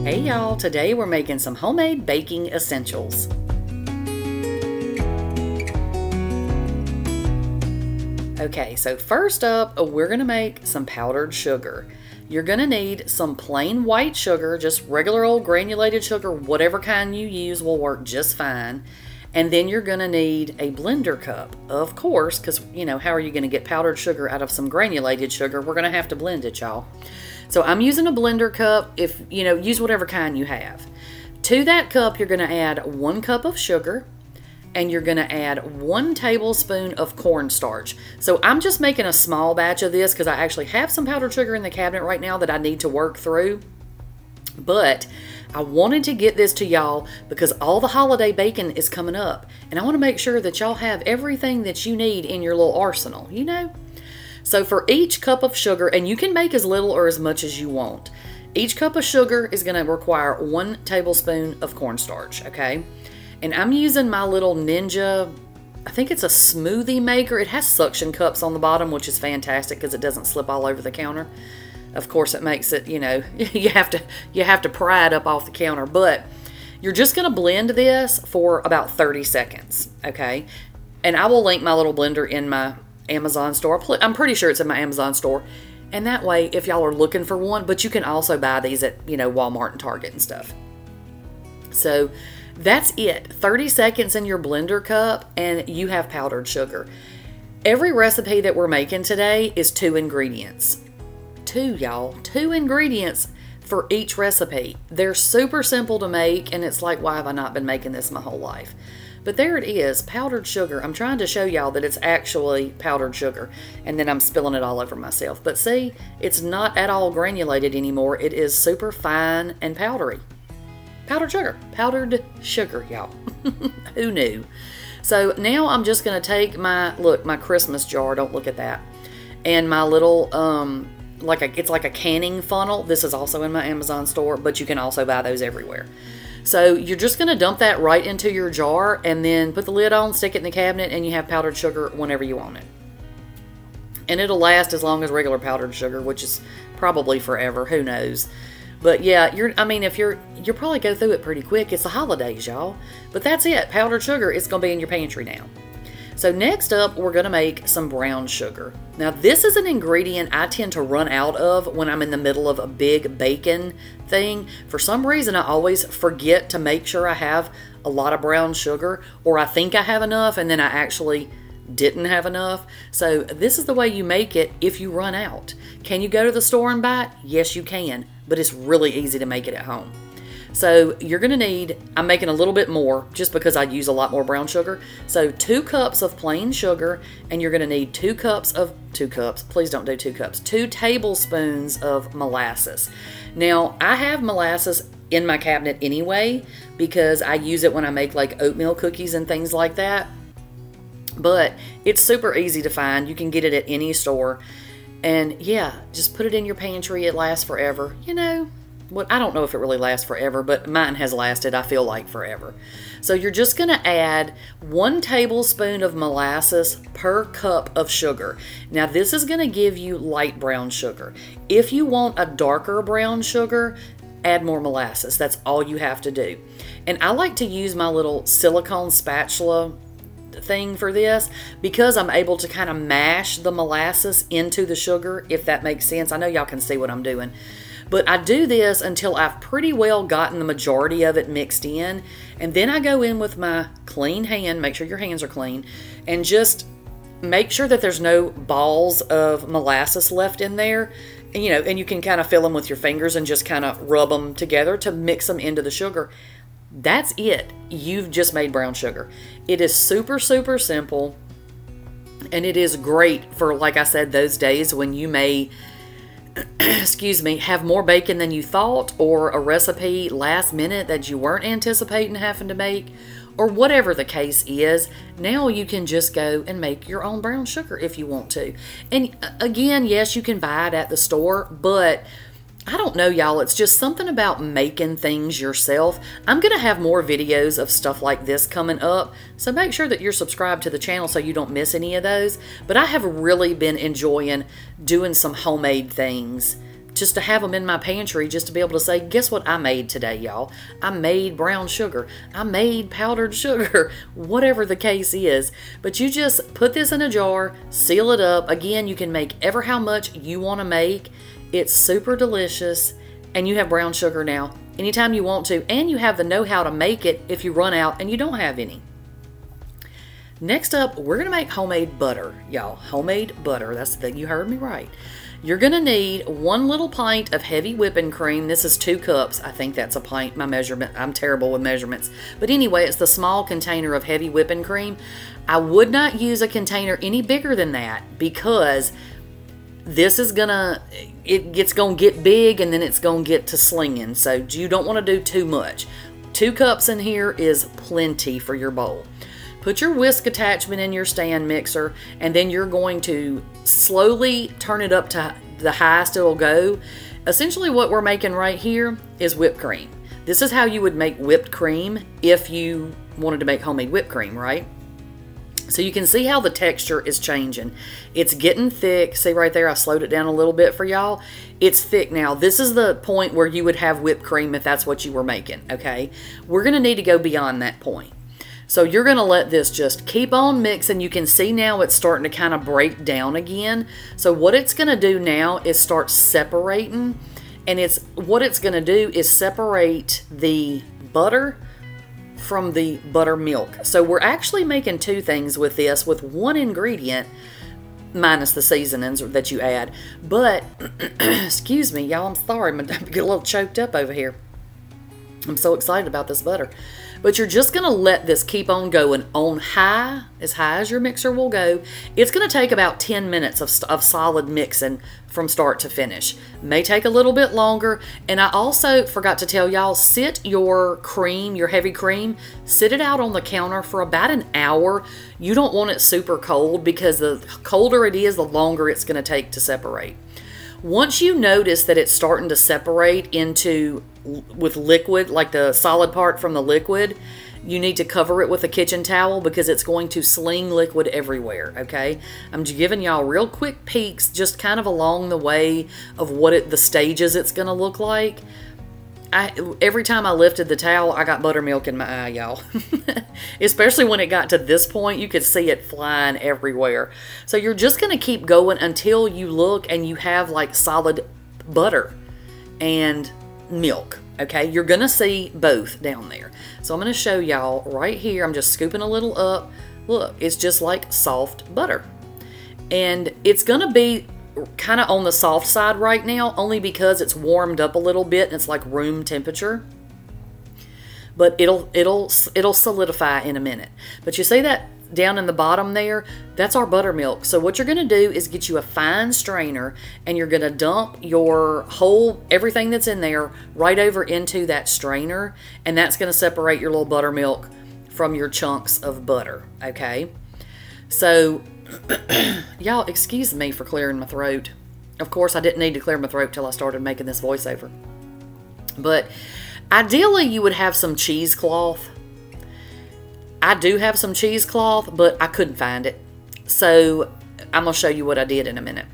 Hey y'all, today we're making some homemade baking essentials. Okay, so first up, we're gonna make some powdered sugar. You're gonna need some plain white sugar, just regular old granulated sugar, whatever kind you use will work just fine. And then you're gonna need a blender cup, of course, because you know, how are you gonna get powdered sugar out of some granulated sugar? We're gonna have to blend it, y'all. So I'm using a blender cup. If you know, use whatever kind you have. To that cup, you're gonna add 1 cup of sugar, and you're gonna add 1 tablespoon of cornstarch. So I'm just making a small batch of this because I actually have some powdered sugar in the cabinet right now that I need to work through. But I wanted to get this to y'all because all the holiday baking is coming up, and I want to make sure that y'all have everything that you need in your little arsenal, you know? So for each cup of sugar, and you can make as little or as much as you want, each cup of sugar is going to require 1 tablespoon of cornstarch, okay? And I'm using my little Ninja, I think it's a smoothie maker. It has suction cups on the bottom, which is fantastic because it doesn't slip all over the counter. Of course, it makes it, you know, you have to pry it up off the counter. But you're just going to blend this for about 30 seconds, okay? And I will link my little blender in my Amazon store. I'm pretty sure it's in my Amazon store. And that way, if y'all are looking for one, but you can also buy these at, you know, Walmart and Target and stuff. So that's it. 30 seconds in your blender cup and you have powdered sugar. Every recipe that we're making today is 2 ingredients. 2, y'all. 2 ingredients for each recipe. They're super simple to make, and it's like, why have I not been making this my whole life? But there it is, powdered sugar. I'm trying to show y'all that it's actually powdered sugar, and then I'm spilling it all over myself. But see, it's not at all granulated anymore. It is super fine and powdery. Powdered sugar, y'all. Who knew? So now I'm just gonna take my Christmas jar, don't look at that, and my little, it's like a canning funnel. This is also in my Amazon store, but you can also buy those everywhere. So you're just going to dump that right into your jar and then put the lid on, stick it in the cabinet, and you have powdered sugar whenever you want it. And it'll last as long as regular powdered sugar, which is probably forever. Who knows? But yeah, you'll probably go through it pretty quick. It's the holidays, y'all. But that's it. Powdered sugar is going to be in your pantry now. So next up, we're going to make some brown sugar. Now this is an ingredient I tend to run out of when I'm in the middle of a big baking thing. For some reason, I always forget to make sure I have a lot of brown sugar, or I think I have enough and then I actually didn't have enough. So this is the way you make it if you run out. Can you go to the store and buy it? Yes, you can, but it's really easy to make it at home. So you're going to need, I'm making a little bit more just because I use a lot more brown sugar. So 2 cups of plain sugar, and you're going to need 2 cups, please don't do 2 cups, 2 tablespoons of molasses. Now I have molasses in my cabinet anyway because I use it when I make like oatmeal cookies and things like that. But it's super easy to find. You can get it at any store. And yeah, just put it in your pantry. It lasts forever, you know. Well, I don't know if it really lasts forever, but mine has lasted, I feel like, forever. So you're just going to add 1 tablespoon of molasses per cup of sugar. Now this is going to give you light brown sugar. If you want a darker brown sugar, add more molasses. That's all you have to do. And I like to use my little silicone spatula thing for this because I'm able to kind of mash the molasses into the sugar, if that makes sense. I know y'all can see what I'm doing. But I do this until I've pretty well gotten the majority of it mixed in. And then I go in with my clean hand, make sure your hands are clean, and just make sure that there's no balls of molasses left in there. And, you know, and you can kind of fill them with your fingers and just kind of rub them together to mix them into the sugar. That's it. You've just made brown sugar. It is super, super simple. And it is great for, like I said, those days when you may excuse me, have more bacon than you thought, or a recipe last minute that you weren't anticipating having to make, or whatever the case is. Now you can just go and make your own brown sugar if you want to. And again, yes, you can buy it at the store, but I don't know, y'all. It's just something about making things yourself. I'm going to have more videos of stuff like this coming up, so make sure that you're subscribed to the channel so you don't miss any of those. But I have really been enjoying doing some homemade things just to have them in my pantry, just to be able to say, guess what I made today, y'all? I made brown sugar. I made powdered sugar, whatever the case is. But you just put this in a jar, seal it up. Again, you can make ever how much you want to make. It's super delicious, and you have brown sugar now anytime you want to, and you have the know-how to make it if you run out and you don't have any. Next up, we're going to make homemade butter, y'all. Homemade butter. That's the thing. You heard me right. You're going to need 1 little pint of heavy whipping cream. This is 2 cups. I think that's a pint, my measurement. I'm terrible with measurements. But anyway, it's the small container of heavy whipping cream. I would not use a container any bigger than that because this is it's gonna get big and then it's gonna get to slinging. So you don't want to do too much. 2 cups in here is plenty for your bowl. Put your whisk attachment in your stand mixer, and then you're going to slowly turn it up to the highest it'll go. Essentially what we're making right here is whipped cream. This is how you would make whipped cream if you wanted to make homemade whipped cream, right? So you can see how the texture is changing. It's getting thick. See right there, I slowed it down a little bit for y'all. It's thick now. This is the point where you would have whipped cream if that's what you were making, okay? We're going to need to go beyond that point. So you're going to let this just keep on mixing. You can see now it's starting to kind of break down again. So what it's going to do now is start separating. And what it's going to do is separate the butter from the buttermilk. So we're actually making 2 things with this, with 1 ingredient, minus the seasonings that you add. But, excuse me, y'all, I'm sorry. I'm going to get a little choked up over here. I'm so excited about this butter. But you're just going to let this keep on going on high as your mixer will go. It's going to take about 10 minutes of solid mixing from start to finish. May take a little bit longer. And I also forgot to tell y'all, sit your cream, your heavy cream, sit it out on the counter for about an hour. You don't want it super cold because the colder it is, the longer it's going to take to separate. Once you notice that it's starting to separate with liquid, like the solid part from the liquid, you need to cover it with a kitchen towel because it's going to sling liquid everywhere, okay? I'm just giving y'all real quick peeks just kind of along the way of the stages it's going to look like. Every time I lifted the towel, I got buttermilk in my eye, y'all. Especially when it got to this point, you could see it flying everywhere. So you're just going to keep going until you look and you have like solid butter and milk, okay? You're going to see both down there. So I'm going to show y'all right here. I'm just scooping a little up. Look, it's just like soft butter. And it's going to be kind of on the soft side right now, only because it's warmed up a little bit and it's like room temperature. But it'll solidify in a minute. But you see that down in the bottom there? That's our buttermilk. So what you're going to do is get you a fine strainer and you're going to dump your everything that's in there right over into that strainer, and that's going to separate your little buttermilk from your chunks of butter, okay? So y'all, excuse me for clearing my throat. Of course, I didn't need to clear my throat till I started making this voiceover. But ideally, you would have some cheesecloth. I do have some cheesecloth, but I couldn't find it. So I'm going to show you what I did in a minute.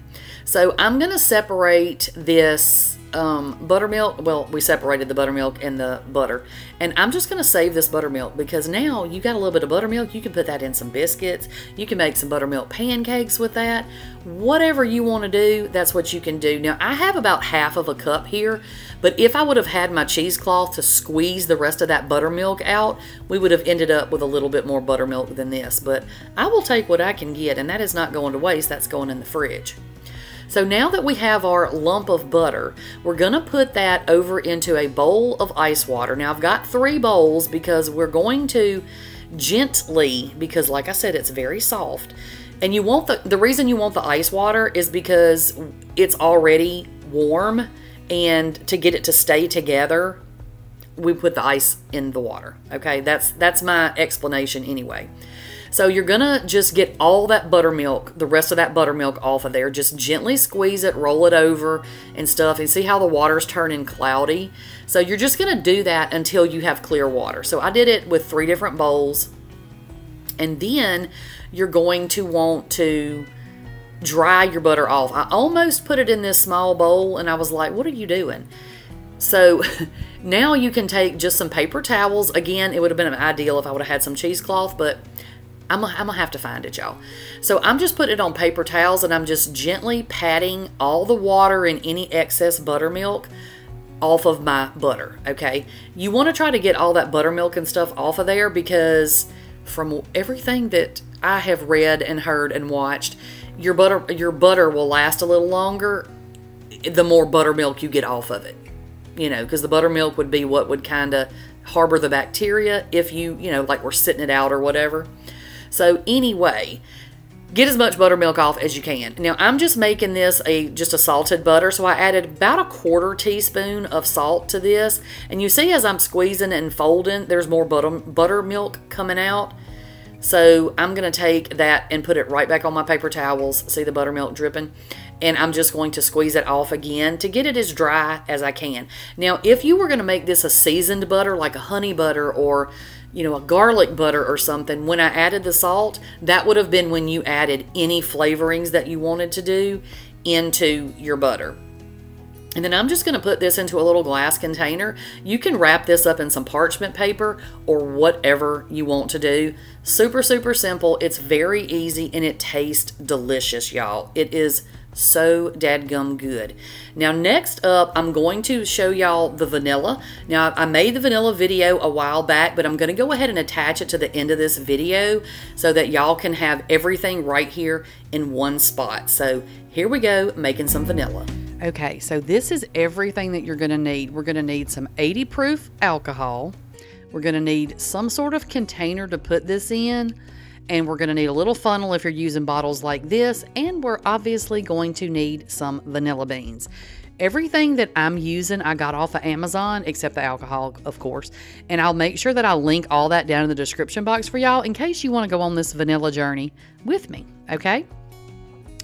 So I'm going to separate this buttermilk. Well, we separated the buttermilk and the butter. And I'm just going to save this buttermilk because now you got a little bit of buttermilk. You can put that in some biscuits. You can make some buttermilk pancakes with that. Whatever you want to do, that's what you can do. Now, I have about half of a cup here. But if I would have had my cheesecloth to squeeze the rest of that buttermilk out, we would have ended up with a little bit more buttermilk than this. But I will take what I can get, and that is not going to waste. That's going in the fridge. So now that we have our lump of butter, we're going to put that over into a bowl of ice water. Now I've got 3 bowls because we're going to gently, because like I said, it's very soft. And you want the reason you want the ice water is because it's already warm, and to get it to stay together, we put the ice in the water. Okay, that's my explanation anyway. So you're gonna just get all that buttermilk, the rest of that buttermilk off of there. Just gently squeeze it, roll it over and stuff, and see how the water's turning cloudy. So you're just gonna do that until you have clear water. So I did it with 3 different bowls. And then you're going to want to dry your butter off. I almost put it in this small bowl and I was like, what are you doing? So now you can take just some paper towels. Again, it would have been ideal if I would have had some cheesecloth, but I'm gonna have to find it, y'all. So I'm just putting it on paper towels and I'm just gently patting all the water and any excess buttermilk off of my butter, okay? You want to try to get all that buttermilk and stuff off of there, because from everything that I have read and heard and watched, your butter will last a little longer the more buttermilk you get off of it. You know, because the buttermilk would be what would kind of harbor the bacteria if you know, like we're sitting it out or whatever. So anyway, get as much buttermilk off as you can. Now I'm just making this just a salted butter, so I added about 1/4 teaspoon of salt to this. And you see as I'm squeezing and folding, there's more buttermilk coming out. So I'm going to take that and put it right back on my paper towels. See the buttermilk dripping? And I'm just going to squeeze it off again to get it as dry as I can. Now, if you were going to make this a seasoned butter, like a honey butter or, you know, a garlic butter or something, when I added the salt, that would have been when you added any flavorings that you wanted to do into your butter. And then I'm just going to put this into a little glass container. You can wrap this up in some parchment paper or whatever you want to do. Super, super simple. It's very easy and it tastes delicious, y'all. It is so dadgum good. Now next up, I'm going to show y'all the vanilla. Now I made the vanilla video a while back, but I'm going to go ahead and attach it to the end of this video so that y'all can have everything right here in one spot. So here we go, making some vanilla. Okay, so this is everything that you're going to need. We're going to need some 80 proof alcohol. We're going to need some sort of container to put this in. And we're going to need a little funnel if you're using bottles like this. And we're obviously going to need some vanilla beans. Everything that I'm using, I got off of Amazon, except the alcohol, of course. And I'll make sure that I'll link all that down in the description box for y'all in case you want to go on this vanilla journey with me, okay?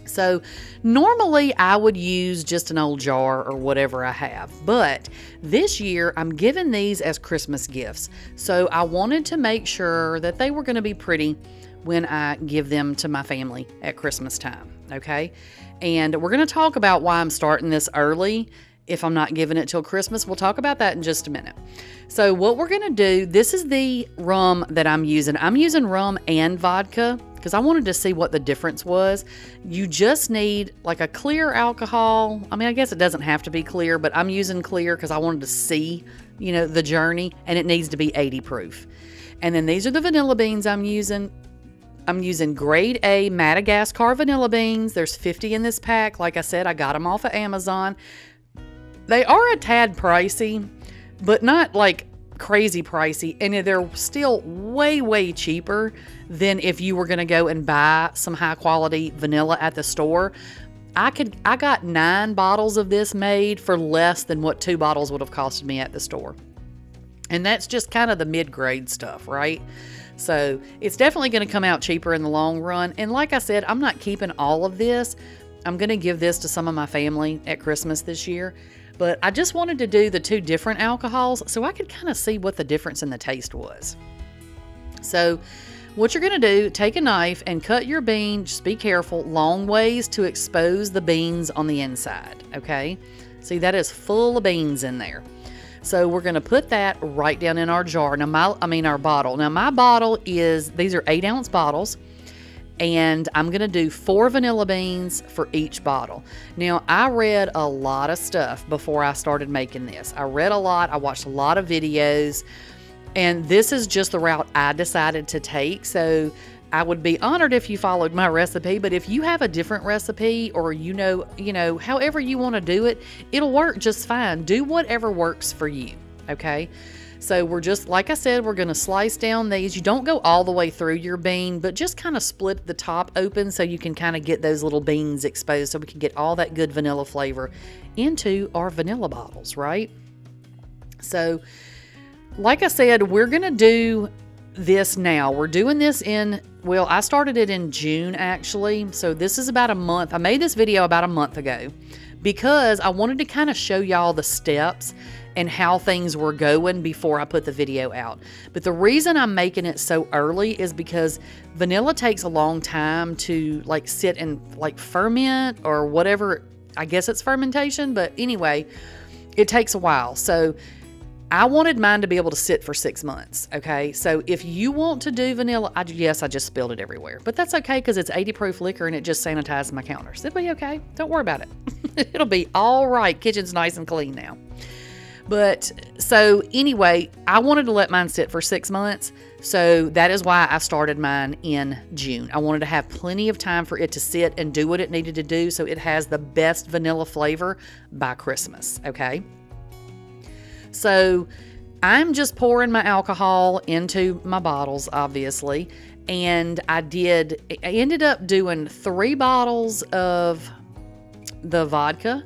So normally I would use just an old jar or whatever I have, but this year I'm giving these as Christmas gifts. So I wanted to make sure that they were going to be pretty when I give them to my family at Christmas time, okay? And we're going to talk about why I'm starting this early. If I'm not giving it till Christmas, we'll talk about that in just a minute. So what we're going to do, this is the rum that I'm using. I'm using rum and vodka because I wanted to see what the difference was. You just need like a clear alcohol. I mean, I guess it doesn't have to be clear, but I'm using clear because I wanted to see, you know, the journey, and it needs to be 80 proof. And then these are the vanilla beans I'm using. I'm using grade A Madagascar vanilla beans. There's 50 in this pack. Like I said, I got them off of Amazon. They are a tad pricey, but not like crazy pricey, and they're still way, way cheaper than if you were going to go and buy some high quality vanilla at the store. I got 9 bottles of this made for less than what 2 bottles would have costed me at the store. And that's just kind of the mid-grade stuff, right? So it's definitely going to come out cheaper in the long run. And like I said, I'm not keeping all of this. I'm going to give this to some of my family at Christmas this year. But I just wanted to do the 2 different alcohols so I could kind of see what the difference in the taste was. So what you're going to do, take a knife and cut your bean, just be careful, long ways to expose the beans on the inside, okay? See, that is full of beans in there. So we're going to put that right down in our jar. Now, our bottle. Now, my bottle these are 8-ounce bottles. And I'm going to do 4 vanilla beans for each bottle. Now, I read a lot of stuff before I started making this. I read a lot. I watched a lot of videos. And this is just the route I decided to take. So I would be honored if you followed my recipe. But if you have a different recipe or you know, however you want to do it, it'll work just fine. Do whatever works for you, okay? So we're just, like I said, we're going to slice down these. You don't go all the way through your bean, but just kind of split the top open so you can kind of get those little beans exposed so we can get all that good vanilla flavor into our vanilla bottles, right? So, like I said, we're going to do this now. We're doing this well, I started it in June, actually. So this is about a month. I made this video about a month ago because I wanted to kind of show y'all the steps and how things were going before I put the video out. But the reason I'm making it so early is because vanilla takes a long time to like sit and like ferment or whatever. I guess it's fermentation, but anyway, it takes a while. So I wanted mine to be able to sit for 6 months, okay? So if you want to do vanilla, yes, I just spilled it everywhere. But that's okay because it's 80 proof liquor and it just sanitized my counters. It'll be okay. Don't worry about it. It'll be all right. Kitchen's nice and clean now. But so anyway, I wanted to let mine sit for 6 months. So that is why I started mine in June. I wanted to have plenty of time for it to sit and do what it needed to do so it has the best vanilla flavor by Christmas, okay? So I'm just pouring my alcohol into my bottles, obviously. And I ended up doing 3 bottles of the vodka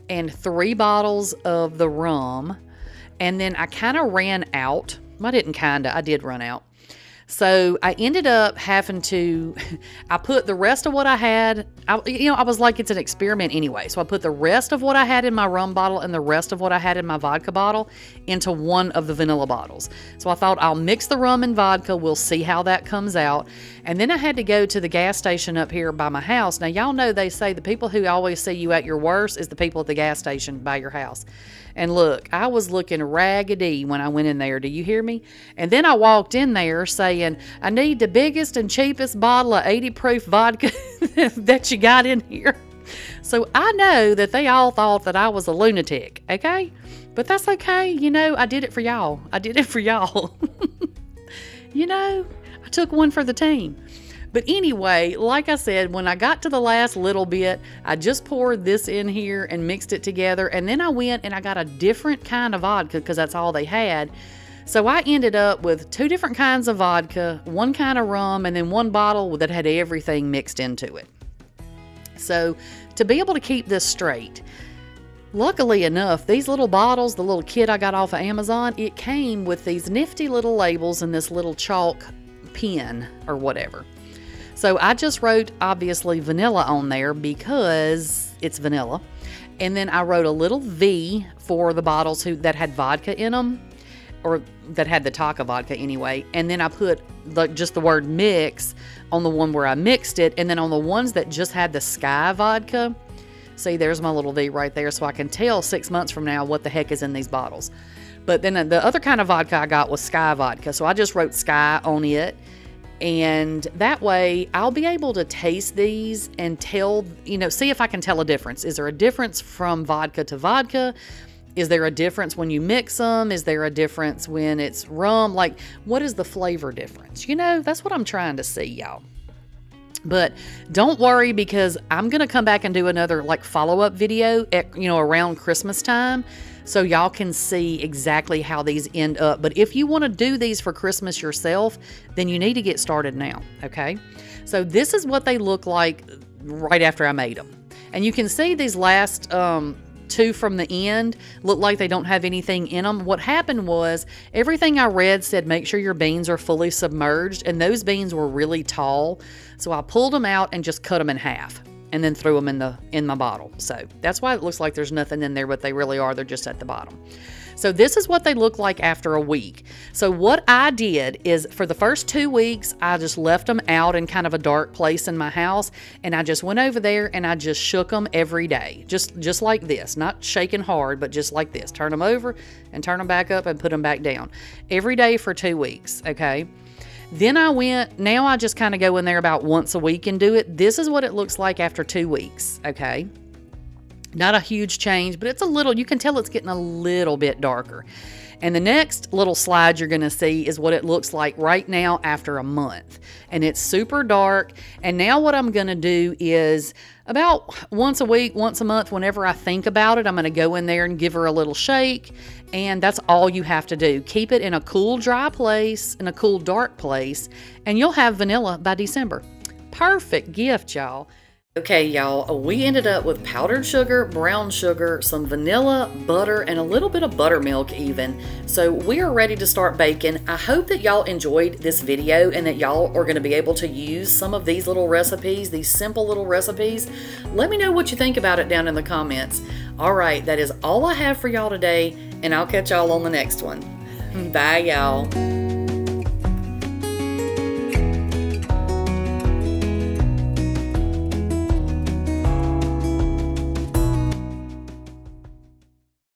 and 3 bottles of the rum. And then I kind of ran out. I did run out. So I ended up having to, I put the rest of what I had, I was like, it's an experiment anyway. So I put the rest of what I had in my rum bottle and the rest of what I had in my vodka bottle into one of the vanilla bottles. So I thought I'll mix the rum and vodka. We'll see how that comes out. And then I had to go to the gas station up here by my house. Now, y'all know they say the people who always see you at your worst is the people at the gas station by your house. And look, I was looking raggedy when I went in there. Do you hear me? And then I walked in there saying, I need the biggest and cheapest bottle of 80 proof vodka that you got in here. So I know that they all thought that I was a lunatic, okay? But that's okay. I did it for y'all. I did it for y'all. I took one for the team. But anyway, like I said, when I got to the last little bit, I just poured this in here and mixed it together. And then I went and I got a different kind of vodka because that's all they had. So I ended up with 2 different kinds of vodka, 1 kind of rum, and then 1 bottle that had everything mixed into it. So to be able to keep this straight, luckily enough, these little bottles, the little kit I got off of Amazon, it came with these nifty little labels and this little chalk pen or whatever. So I just wrote, obviously, vanilla on there because it's vanilla. And then I wrote a little V for the bottles that had vodka in them, or that had the Taka vodka anyway. And then I put just the word mix on the one where I mixed it. And then on the ones that just had the Sky vodka, see, there's my little V right there. So I can tell 6 months from now what the heck is in these bottles. But then the other kind of vodka I got was Sky vodka. So I just wrote Sky on it. And that way I'll be able to taste these and tell, see if I can tell a difference. Is there a difference from vodka to vodka? Is there a difference when you mix them? Is there a difference when it's rum? Like, what is the flavor difference? That's what I'm trying to see, y'all. But don't worry, because I'm going to come back and do another follow-up video around Christmas time. So y'all can see exactly how these end up. But if you want to do these for Christmas yourself, then you need to get started now, okay? So this is what they look like right after I made them. And you can see these last 2 from the end look like they don't have anything in them. What happened was everything I read said make sure your beans are fully submerged, and those beans were really tall. So I pulled them out and just cut them in half and then threw them in my bottle. So that's why it looks like there's nothing in there, but they really are. They're just at the bottom. So this is what they look like after a week. So what I did is for the first 2 weeks, I just left them out in kind of a dark place in my house. And I just went over there and I just shook them every day. Just like this, not shaking hard, but just like this. Turn them over and turn them back up and put them back down. Every day for 2 weeks, okay? Then now I just kind of go in there about once a week and do it. This is what it looks like after 2 weeks, okay? Not a huge change, but it's a little, you can tell it's getting a little bit darker. And the next little slide you're going to see is what it looks like right now after a month. And it's super dark. And now what I'm going to do is about once a week, once a month, whenever I think about it, I'm going to go in there and give her a little shake. And that's all you have to do. Keep it in a cool, dry place, in a cool, dark place, and you'll have vanilla by December. Perfect gift, y'all. Okay, y'all, we ended up with powdered sugar, brown sugar, some vanilla, butter, and a little bit of buttermilk even. So we are ready to start baking. I hope that y'all enjoyed this video and that y'all are going to be able to use some of these little recipes, these simple little recipes. Let me know what you think about it down in the comments. All right, that is all I have for y'all today. and I'll catch y'all on the next one. Bye, y'all.